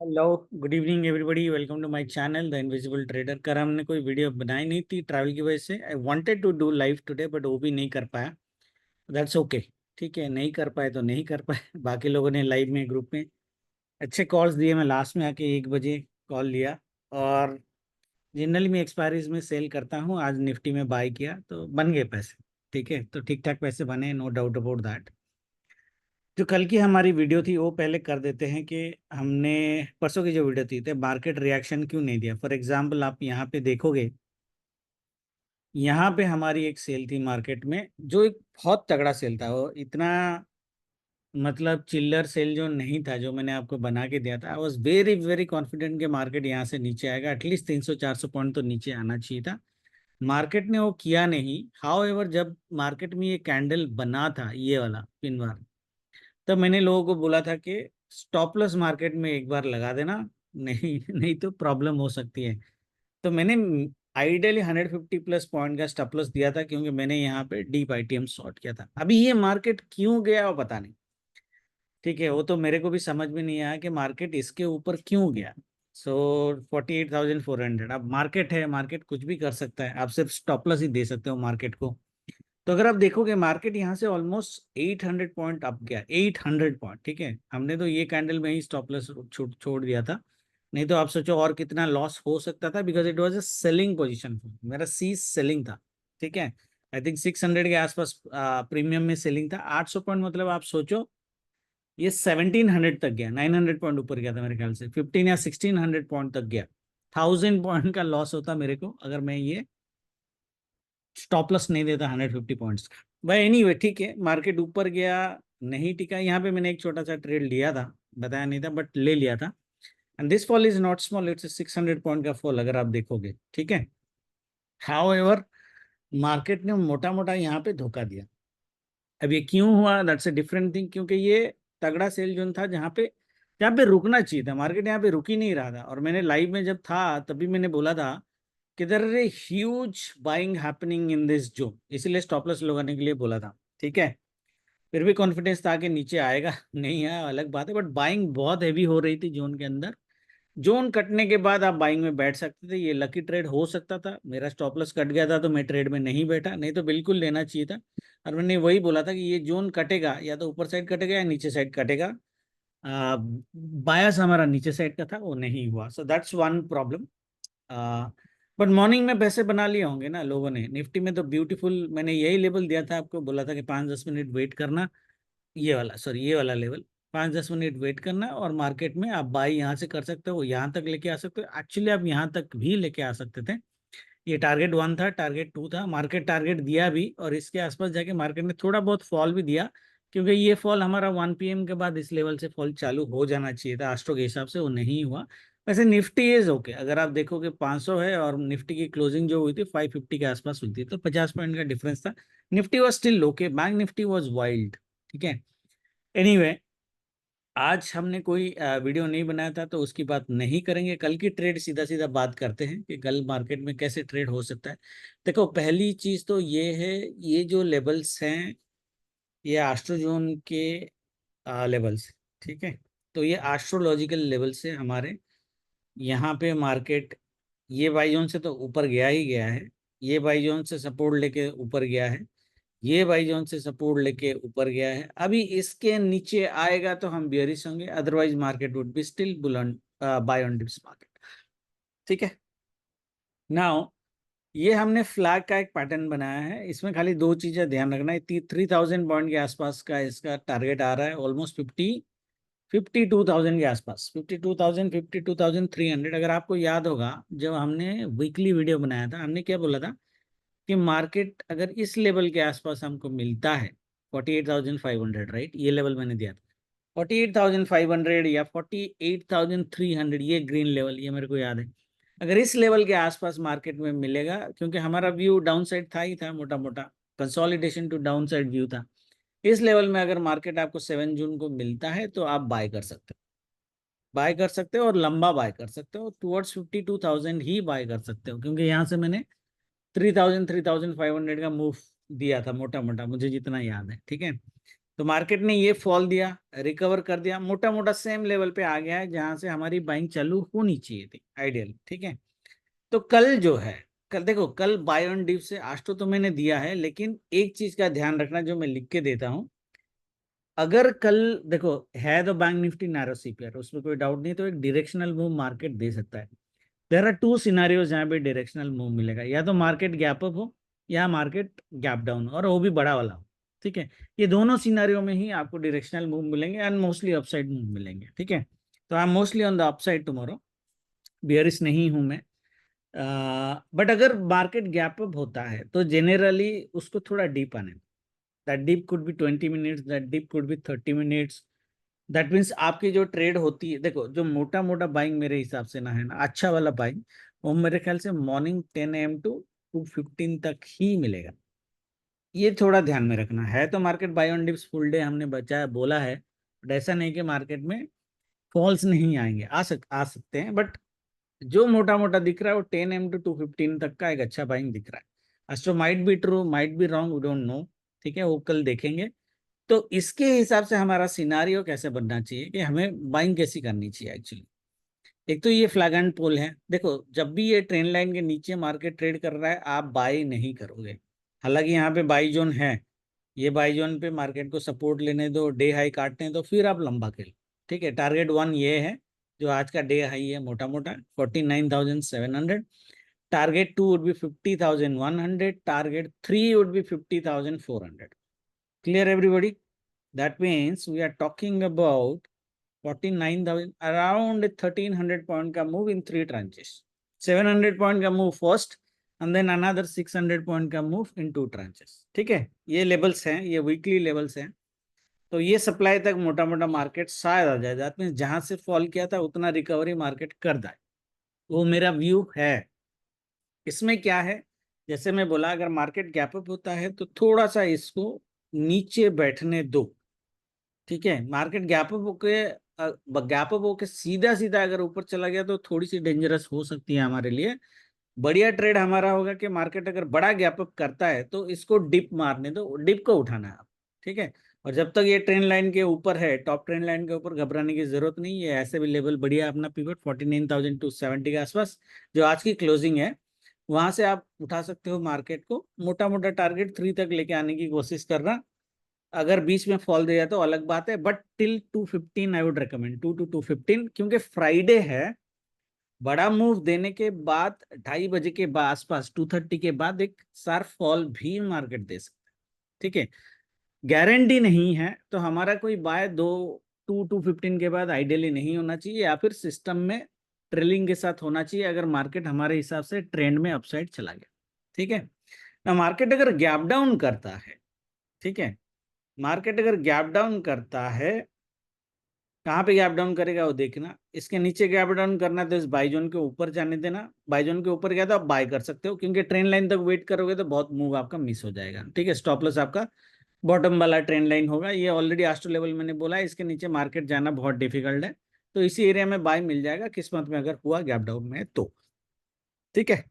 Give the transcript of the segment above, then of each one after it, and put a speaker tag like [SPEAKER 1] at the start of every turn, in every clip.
[SPEAKER 1] Hello, good evening everybody. Welcome to my channel the invisible trader. कर हमने कोई video बनाई नहीं थी ट्रैवल की वजह से। I wanted to do live today but वो भी नहीं कर पाया। That's okay. ठीक है, नहीं कर पाए तो नहीं कर पाए। बाकी लोगों ने लाइव में ग्रुप में अच्छे कॉल्स दिए। मैं लास्ट में आके 1 बजे कॉल लिया। और जनरली मैं एक्सपायरीज में सेल करता हूँ। आज निफ्टी में बाय किया तो बन गए पैसे। ठीक है, तो ठीक ठाक पैसे बने, नो डाउट अबाउट दैट। जो कल की हमारी वीडियो थी वो पहले कर देते हैं कि हमने परसों की जो वीडियो थी तो मार्केट रिएक्शन क्यों नहीं दिया। फॉर एग्जांपल आप यहाँ पे देखोगे, यहाँ पे हमारी एक सेल थी मार्केट में जो एक बहुत तगड़ा सेल था। वो इतना मतलब चिल्लर सेल जो नहीं था, जो मैंने आपको बना के दिया था। I was very very confident कि मार्केट यहाँ से नीचे आएगा, एटलीस्ट 300-400 पॉइंट तो नीचे आना चाहिए था। मार्केट ने वो किया नहीं। हाउ एवर, जब मार्केट में ये कैंडल बना था ये वाला पिन बार, तब मैंने लोगों को बोला था कि स्टॉप लॉस मार्केट में एक बार लगा देना, नहीं नहीं तो प्रॉब्लम हो सकती है। तो मैंने आइडियली 150 प्लस पॉइंट का स्टॉप लॉस दिया था, क्योंकि मैंने यहाँ पे डीप आईटीएम शॉर्ट किया था। अभी ये मार्केट क्यों गया वो पता नहीं। ठीक है, वो तो मेरे को भी समझ में नहीं आया कि मार्केट इसके ऊपर क्यों गया। सो 48,400। अब मार्केट है, मार्केट कुछ भी कर सकता है। आप सिर्फ स्टॉप लॉस ही दे सकते हो मार्केट को। तो अगर आप देखोगे मार्केट यहाँ से ऑलमोस्ट 800 पॉइंट अप गया, 800 पॉइंट। ठीक है, हमने तो ये कैंडल में ही स्टॉप लॉस छोड़ दिया था। नहीं तो आप सोचो और कितना लॉस हो सकता था, because it was a selling position. मेरा सी सेलिंग था। ठीक है, आई थिंक 600 के आसपास प्रीमियम में सेलिंग था। 800 पॉइंट मतलब आप सोचो ये 1700 तक गया। 900 पॉइंट ऊपर गया था मेरे ख्याल से, 15 या 1600 पॉइंट तक गया। 1000 पॉइंट का लॉस होता मेरे को अगर मैं ये स्टॉप लॉस नहीं देता 150 पॉइंट्स का। भाई एनीवे, ठीक है, मार्केट ऊपर गया, नहीं टिका। यहाँ पे मैंने एक छोटा सा ट्रेड लिया था, बताया नहीं था बट ले लिया था। And this fall is not small, it's 600 point का फॉल अगर आप देखोगे। ठीक है, हाउ एवर मार्केट ने मोटा मोटा यहाँ पे धोखा दिया। अब ये क्यों हुआ, दैट्स अ डिफरेंट थिंग। क्योंकि ये तगड़ा सेल जोन था जहाँ पे रुकना चाहिए था। मार्केट यहाँ पे रुक ही नहीं रहा था। और मैंने लाइव में जब था तभी मैंने बोला था कि there is a huge buying happening in this zone, इसीलिए स्टॉप लॉस लगाने के लिए बोला था। ठीक है, फिर भी कॉन्फिडेंस था कि नीचे आएगा, नहीं आया अलग बात है, बट बाइंग बहुत हैवी हो रही थी जोन के अंदर। जोन कटने के बाद आप बाइंग में बैठ सकते थे, ये लकी ट्रेड हो सकता था। मेरा स्टॉप लॉस कट गया था तो मैं ट्रेड में नहीं बैठा, नहीं तो बिल्कुल लेना चाहिए था। और मैंने वही बोला था कि ये जोन कटेगा, या तो ऊपर साइड कटेगा या नीचे साइड कटेगा। बायस हमारा नीचे साइड का था, वो नहीं हुआ। So that's one problem. But morning में पैसे बना लिए होंगे ना लोगों ने। निफ्टी में तो ब्यूटीफुल, मैंने यही लेवल दिया था आपको, बोला था कि 5-10 मिनट वेट करना। ये वाला, सॉरी, ये वाला लेवल, 5-10 मिनट वेट करना और मार्केट में आप बाई यहाँ से कर सकते हो, यहाँ तक लेके आ सकते हो। एक्चुअली आप यहाँ तक भी लेके आ सकते थे। ये टारगेट 1 था, टारगेट 2 था, मार्केट टारगेट दिया भी, और इसके आसपास जाके मार्केट ने थोड़ा बहुत फॉल भी दिया। क्योंकि ये फॉल हमारा 1 PM के बाद इस लेवल से फॉल चालू हो जाना चाहिए था एस्ट्रो के हिसाब से, वो नहीं हुआ। वैसे निफ्टी इज ओके। अगर आप देखोगे 500 है और निफ्टी की क्लोजिंग जो हुई थी 550 के आसपास हुई थी, तो 50 पॉइंट का डिफरेंस था। Nifty was still okay, bank Nifty was wild. ठीक है, एनीवे, आज हमने कोई वीडियो नहीं बनाया था तो उसकी बात नहीं करेंगे। कल की ट्रेड सीधा सीधा बात करते हैं कि कल मार्केट में कैसे ट्रेड हो सकता है। देखो, पहली चीज तो ये है, ये जो लेवल्स हैं ये एस्ट्रोजोन के लेवल्स। ठीक है, तो ये एस्ट्रोलॉजिकल लेवल से हमारे यहाँ पे मार्केट ये बाई जोन से तो ऊपर गया ही गया है। ये बाई जोन से सपोर्ट लेके ऊपर गया है। ये बाई जोन से सपोर्ट लेके ऊपर गया है। अभी इसके नीचे आएगा तो हम बियरिश होंगे, otherwise market would be still bull on, buy on dips market. ठीक है, नाउ ये हमने फ्लैग का एक पैटर्न बनाया है। इसमें खाली दो चीजें ध्यान रखना है। 3000 पॉइंट के आसपास का इसका टारगेट आ रहा है, ऑलमोस्ट 52,000 के आसपास, 52,000, 52,300। अगर आपको याद होगा जब हमने वीकली वीडियो बनाया था, हमने क्या बोला था कि मार्केट अगर इस लेवल के आसपास हमको मिलता है, 48,500, राइट, ये लेवल मैंने दिया था। 48,500 या 48,300, ये ग्रीन लेवल, ये मेरे को याद है। अगर इस लेवल के आसपास मार्केट में मिलेगा, क्योंकि हमारा व्यू डाउन साइड था ही था, मोटा मोटा consolidation to down side view था। इस लेवल में अगर मार्केट आपको 7 जून को मिलता है तो आप बाय कर सकते हो। बाय कर सकते हो और लंबा बाय कर सकते हो, टुवर्ड्स 52,000 ही बाय कर सकते हो। क्योंकि यहाँ से मैंने 3,000, 3,500 का मूव दिया था मोटा मोटा, मुझे जितना याद है। ठीक है, तो मार्केट ने ये फॉल दिया, रिकवर कर दिया, मोटा मोटा सेम लेवल पे आ गया है जहां से हमारी बाइंग चालू होनी चाहिए थी आइडियल। ठीक है, तो कल जो है, कल देखो, कल बाय ऑन डिप से आज तो मैंने दिया है, लेकिन एक चीज का ध्यान रखना जो मैं लिख के देता हूं, अगर कल देखो है तो बैंक निफ्टी नैरो सीपीआर, उसमें कोई डाउट नहीं, तो एक डायरेक्शनल मूव मार्केट दे सकता है। देयर आर टू सिनारियोज जहाँ पे डायरेक्शनल मूव मिलेगा, या तो मार्केट गैप अप हो या मार्केट गैप डाउन, और वो भी बड़ा वाला हो। ठीक है, ये दोनों सिनारियो में ही आपको डायरेक्शनल मूव मिलेंगे एंड मोस्टली अपसाइड मूव मिलेंगे। ठीक है, तो I am mostly on the upside tomorrow, bearish नहीं हूं मैं। बट अगर मार्केट गैप अप होता है तो जेनरली उसको थोड़ा डीप आने, that deep could be 20 minutes, that deep could be 30 minutes. That means आपकी जो ट्रेड होती है, देखो जो मोटा मोटा बाइंग मेरे हिसाब से ना है ना, अच्छा वाला बाइंग, वो मेरे ख्याल से मॉर्निंग 10 AM टू 2:15 तक ही मिलेगा। ये थोड़ा ध्यान में रखना है। तो market buy on dips full day हमने बचाया बोला है, बट ऐसा नहीं कि मार्केट में फॉल्स नहीं आएंगे, आ सकते हैं, बट जो मोटा मोटा दिख रहा है वो 10 AM टू 2:15 तक का एक अच्छा बाइंग दिख रहा है। Astro might be true, might be wrong, we don't know. ठीक है, वो कल देखेंगे। तो इसके हिसाब से हमारा सिनारियो कैसे बनना चाहिए कि हमें बाइंग कैसी करनी चाहिए एक्चुअली। एक तो ये फ्लैग एंड पोल है, देखो जब भी ये ट्रेंड लाइन के नीचे मार्केट ट्रेड कर रहा है आप बाई नहीं करोगे। हालांकि यहाँ पे बाई जोन है, ये बाई जोन पे मार्केट को सपोर्ट लेने दो, डे हाई काटने दो, फिर आप लंबा खेलो। ठीक है, टारगेट 1 ये है जो आज का डे हाई है, मोटा मोटा 49,700। Target 2 would be 50,100, target 3 would be 50,400। Clear everybody? That means we are talking about 49,000, around 1,300 point का move in 3 tranches. 700 point का move first and then another 600 point का move in 2 tranches. ठीक है, ये levels हैं, ये वीकली लेवल्स हैं। तो ये सप्लाई तक मोटा मोटा मार्केट शायद आ जाए, दैट मीन्स जहां से फॉल किया था उतना रिकवरी मार्केट कर जाए, वो मेरा व्यू है। इसमें क्या है, जैसे मैं बोला, अगर मार्केट गैप अप होता है तो थोड़ा सा इसको नीचे बैठने दो। ठीक है, मार्केट गैप अप होके सीधा सीधा अगर ऊपर चला गया तो थोड़ी सी डेंजरस हो सकती है हमारे लिए। बढ़िया ट्रेड हमारा होगा कि मार्केट अगर बड़ा गैप अप करता है तो इसको डिप मारने दो, डिप को उठाना है आप। ठीक है, और जब तक ये ट्रेंड लाइन के ऊपर है, टॉप ट्रेंड लाइन के ऊपर, घबराने की जरूरत नहीं है। ऐसे भी लेवल बढ़िया अपना पिवट 49,270 के आसपास जो आज की क्लोजिंग है, वहां से आप उठा सकते हो मार्केट को। मोटा मोटा टारगेट 3 तक लेके आने की कोशिश करना। अगर बीच में फॉल दे जाए तो अलग बात है, but till 2:15 I would recommend, 2 to 2:15, क्योंकि फ्राइडे है। बड़ा मूव देने के बाद 2:30 बजे के आसपास, 2:30 के बाद एक शार्प फॉल भी मार्केट दे सकता है। ठीक है, गारंटी नहीं है, तो हमारा कोई बाय 2:15 के बाद आइडियली नहीं होना चाहिए, या फिर सिस्टम में ट्रेलिंग के साथ होना चाहिए अगर मार्केट हमारे हिसाब से ट्रेंड में अपसाइड चला गया। ठीक है ना, मार्केट अगर गैप डाउन करता है, ठीक है, मार्केट अगर गैप डाउन करता है, कहाँ पे गैप डाउन करेगा वो देखना। इसके नीचे गैप डाउन करना तो इस बाई जोन के ऊपर जाने देना। बाई जोन के ऊपर गया तो आप बाय कर सकते हो, क्योंकि ट्रेंड लाइन तक वेट करोगे तो बहुत मूव आपका मिस हो जाएगा। ठीक है, स्टॉप लॉस आपका बॉटम वाला ट्रेंड लाइन होगा। ये ऑलरेडी आस्ट्रो लेवल मैंने बोला है, इसके नीचे मार्केट जाना बहुत डिफिकल्ट है। तो इसी एरिया में बाय मिल जाएगा किस्मत में, अगर हुआ गैप डाउन में तो। ठीक है,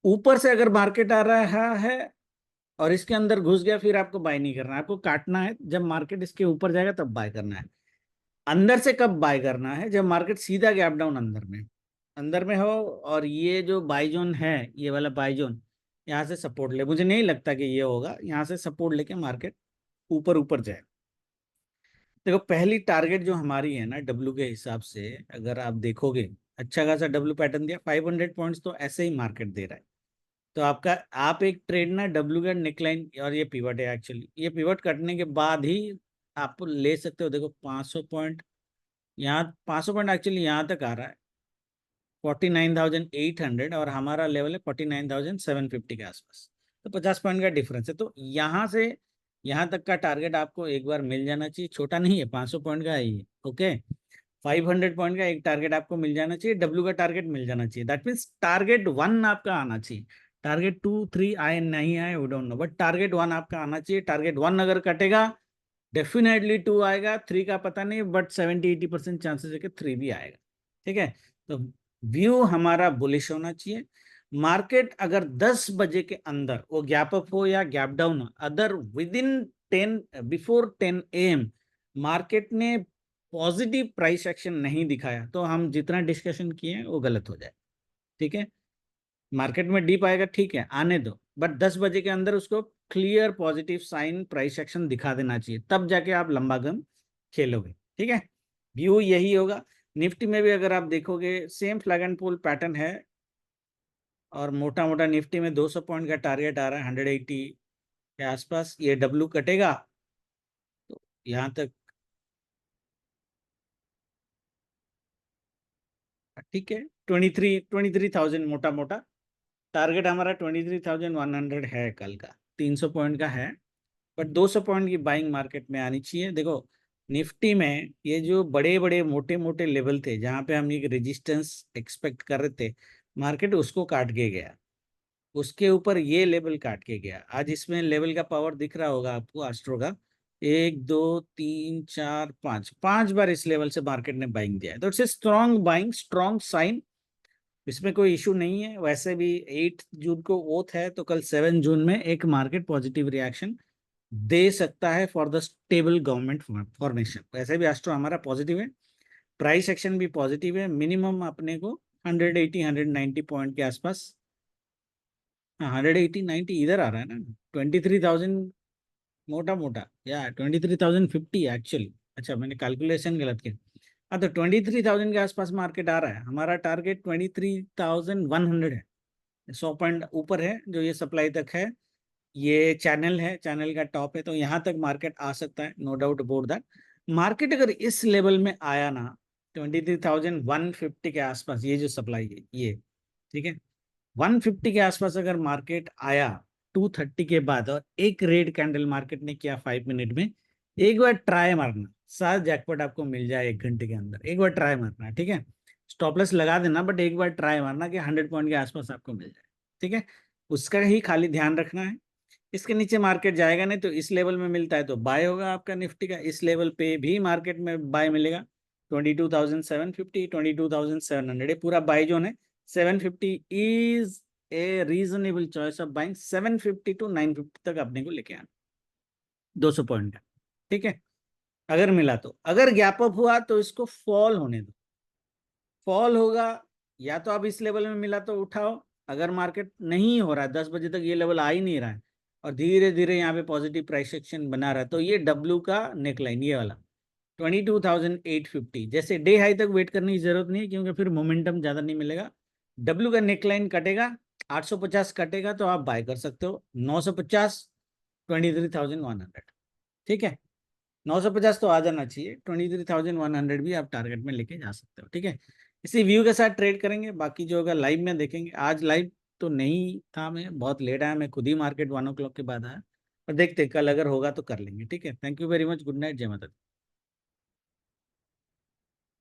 [SPEAKER 1] ऊपर से अगर मार्केट आ रहा है और इसके अंदर घुस गया, फिर आपको बाय नहीं करना है, आपको काटना है। जब मार्केट इसके ऊपर जाएगा तब बाय करना है। अंदर से कब बाय करना है? जब मार्केट सीधा गैप डाउन अंदर में हो, और ये जो बाय जोन है, ये वाला बाय जोन, यहाँ से सपोर्ट ले। मुझे नहीं लगता कि ये होगा, यहाँ से सपोर्ट लेके मार्केट ऊपर ऊपर जाए। देखो पहली टारगेट जो हमारी है ना डब्ल्यू के हिसाब से, अगर आप देखोगे, अच्छा खासा डब्ल्यू पैटर्न दिया, 500 पॉइंट्स तो ऐसे ही मार्केट दे रहा है। तो आपका, आप एक ट्रेड ना डब्ल्यू का नेकलाइन, और ये पिवट है एक्चुअली, ये पिवट कटने के बाद ही आप ले सकते हो। देखो 500 पॉइंट, यहाँ 500 पॉइंट एक्चुअली यहाँ तक आ रहा है 49,800, और हमारा लेवल है 49,750 के आसपास। तो 50 पॉइंट का डिफरेंस है। तो यहाँ से यहाँ तक का टारगेट आपको एक बार मिल जाना चाहिए। छोटा नहीं है, 500 पॉइंट का है ये। ओके, 500 पॉइंट का एक टारगेट आपको मिल जाना चाहिए, डब्ल्यू का टारगेट मिल जाना चाहिए। दैट मीन्स टारगेट 1 आपका आना चाहिए। टारगेट 2 3 आए नहीं आए we don't know, but target 1 आपका आना चाहिए। टारगेट 1 अगर कटेगा, डेफिनेटली 2 आएगा, 3 का पता नहीं, बट 70-80% चांसेस है कि 3 भी आएगा। ठीक है, तो व्यू हमारा बुलिश होना चाहिए। मार्केट अगर 10 बजे के अंदर वो गैप अप हो या गैप डाउन हो, other with in before 10 AM market ने पॉजिटिव प्राइस एक्शन नहीं दिखाया तो हम जितना डिस्कशन किए हैं वो गलत हो जाए। ठीक है, मार्केट में डीप आएगा, ठीक है आने दो, बट 10 बजे के अंदर उसको clear positive sign price action दिखा देना चाहिए, तब जाके आप लंबा गेम खेलोगे। ठीक है, व्यू यही होगा। निफ्टी में भी अगर आप देखोगे same flag and pull pattern है, और मोटा मोटा निफ्टी में 200 पॉइंट का टारगेट आ रहा है 180 के आसपास। ये डब्लू कटेगा तो यहाँ तक ठीक है, 23,000 मोटा मोटा टारगेट हमारा 23,100 है कल का, 300 पॉइंट का है, बट 200 पॉइंट की बाइंग मार्केट में आनी चाहिए। देखो निफ्टी में ये जो बड़े बड़े मोटे मोटे लेवल थे जहां पे हम एक रेजिस्टेंस एक्सपेक्ट कर रहे थे, मार्केट उसको काट के गया, उसके ऊपर ये लेवल काट के गया। आज इसमें लेवल का पावर दिख रहा होगा आपको एस्ट्रो का, 1 2 3 4 5 5 बार इस लेवल से मार्केट ने बाइंग दिया है, तो it's a strong buying, strong sign, इसमें कोई इशू नहीं है। वैसे भी 8 जून को ओथ है, तो कल 7 जून में एक मार्केट पॉजिटिव रिएक्शन दे सकता है for the stable government formation. वैसे भी एस्ट्रो हमारा पॉजिटिव है, प्राइस एक्शन भी पॉजिटिव है, मिनिमम अपने को 180 190 पॉइंट के आसपास, हाँ 180 90 इधर आ रहा है ना, 23,000 मोटा मोटा, या 23,050 एक्चुअली, अच्छा मैंने कैलकुलेशन गलत किया। हाँ तो 23,000 के आसपास मार्केट आ रहा है, हमारा टारगेट 23,100 है, 100 पॉइंट ऊपर है जो ये सप्लाई तक है, ये चैनल है, चैनल का टॉप है, तो यहाँ तक मार्केट आ सकता है, no doubt about that. Market अगर इस लेवल में आया ना 23,150 के आसपास, ये जो सप्लाई है ये, ठीक है 150 के आसपास अगर मार्केट आया 230 के बाद, और एक रेड कैंडल मार्केट ने किया 5 मिनट में, एक बार ट्राई मारना, सात जैकपॉट आपको मिल जाए 1 घंटे के अंदर, एक बार ट्राई मारना। ठीक है, स्टॉपलेस लगा देना, बट एक बार ट्राई मारना कि 100 पॉइंट के आसपास आपको मिल जाए। ठीक है, उसका ही खाली ध्यान रखना है। इसके नीचे मार्केट जाएगा नहीं, तो इस लेवल में मिलता है तो बाय होगा आपका निफ्टी का, इस लेवल पे भी मार्केट में बाय मिलेगा 22,750 22,700, पूरा बाय जोन है। 750 is a reasonable choice of buying, 750 to 950 तक अपने को लेके आना, 200 पॉइंट का। ठीक है, अगर मिला तो, अगर गैप अप हुआ तो इसको फॉल होने दो, फॉल होगा, या तो आप इस लेवल में मिला तो उठाओ, अगर मार्केट नहीं हो रहा है 10 बजे तक ये लेवल आ ही नहीं रहा है और धीरे धीरे यहाँ पे पॉजिटिव प्राइस एक्शन बना रहा है, तो ये डब्ल्यू का नेकलाइन ये वाला 22,850, जैसे डे हाई तक वेट करने की जरूरत नहीं है क्योंकि फिर मोमेंटम ज्यादा नहीं मिलेगा। डब्ल्यू का नेकलाइन कटेगा, 850 कटेगा तो आप बाय कर सकते हो, 950 23,100। ठीक है, 950 तो आ जाना चाहिए, 23,100 भी आप टारगेट में लेके जा सकते हो। ठीक है, इसी व्यू के साथ ट्रेड करेंगे, बाकी जो होगा लाइव में देखेंगे। आज लाइव तो नहीं था, मैं बहुत लेट आया, मैं खुद ही मार्केट 1 o'clock के बाद आया, और देखते कल अगर होगा तो कर लेंगे। ठीक है, thank you very much, good night, जय माता दी।